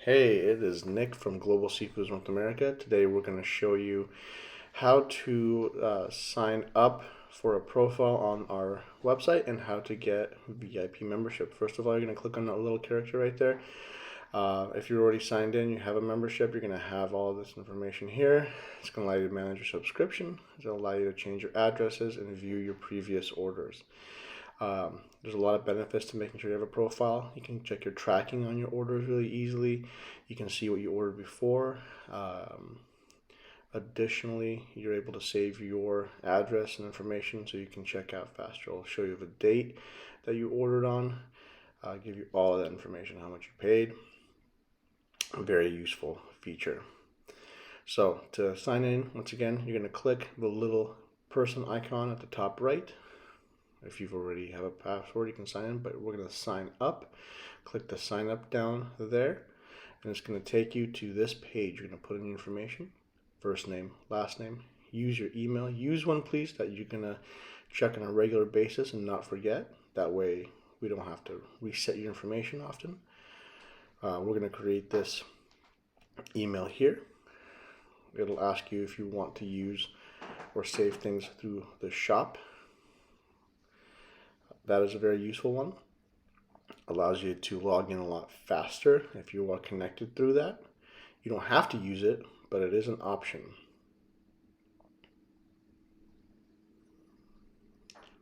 Hey, it is Nick from Global Seafoods North America. Today we're going to show you how to sign up for a profile on our website and how to get VIP membership. First of all, you're going to click on that little character right there. If you're already signed in, you have a membership, you're going to have all of this information here. It's going to allow you to manage your subscription. It's going to allow you to change your addresses and view your previous orders. There's a lot of benefits to making sure you have a profile. You can check your tracking on your orders really easily. You can see what you ordered before. Additionally, you're able to save your address and information so you can check out faster. I'll show you the date that you ordered on. I'll give you all of that information, how much you paid. A very useful feature. So to sign in, once again, you're going to click the little person icon at the top right. If you've already have a password, you can sign in, but we're going to sign up. Click the sign up down there, and it's going to take you to this page. You're going to put in your information, first name, last name, use your email. Use one, please, that you're going to check on a regular basis and not forget. That way we don't have to reset your information often. We're going to create this email here. It'll ask you if you want to use or save things through the shop. That is a very useful one. Allows you to log in a lot faster if you are connected through that. You don't have to use it, but it is an option.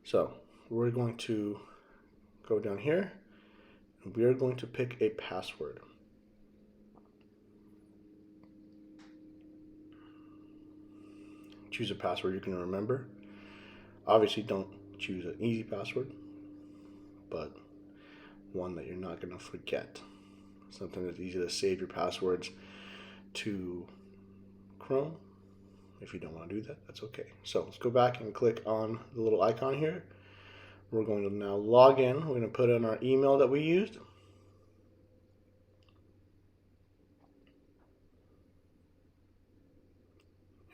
So we're going to go down here and we are going to pick a password. Choose a password you can remember. Obviously don't choose an easy password, but one that you're not going to forget. Something that's easy to save your passwords to Chrome. If you don't want to do that, that's okay. So let's go back and click on the little icon here. We're going to now log in. We're going to put in our email that we used.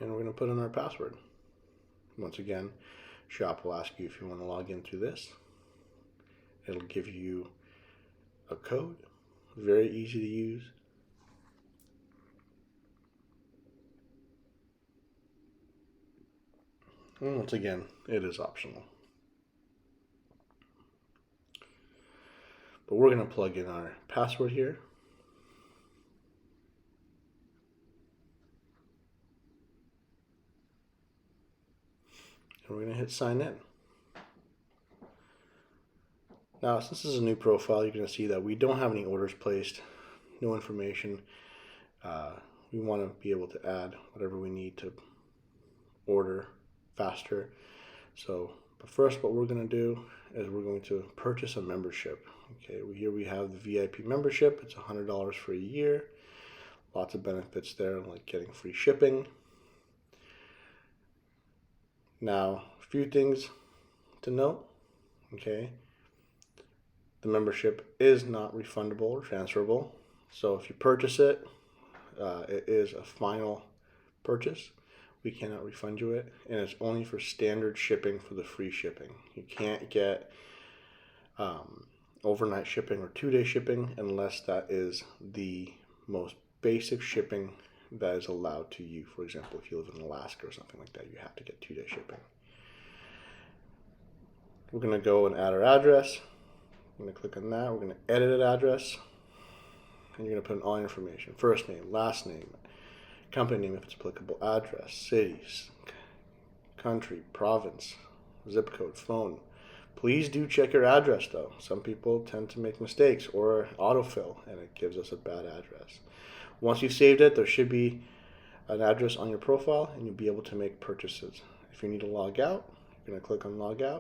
And we're going to put in our password. Once again, Shop will ask you if you want to log in through this. It'll give you a code, very easy to use. And once again, it is optional. But we're going to plug in our password here. And we're going to hit sign in. Now, since this is a new profile, you're going to see that we don't have any orders placed, no information. We want to be able to add whatever we need to order faster. But first what we're going to do is we're going to purchase a membership. Okay, here we have the VIP membership. It's $100 for a year. Lots of benefits there, like getting free shipping. Now, a few things to note. Okay, the membership is not refundable or transferable. So if you purchase it, it is a final purchase. We cannot refund you it, and it's only for standard shipping for the free shipping. You can't get overnight shipping or 2-day shipping unless that is the most basic shipping that is allowed to you. For example, if you live in Alaska or something like that, you have to get 2-day shipping. We're going to go and add our address. I'm going to click on that. We're going to edit an address, and you're going to put in all your information: first name, last name, company name if it's applicable, address, cities, country, province, zip code, phone. Please do check your address though. Some people tend to make mistakes or autofill and it gives us a bad address. Once you've saved it, there should be an address on your profile and you'll be able to make purchases. If you need to log out, you're going to click on log out.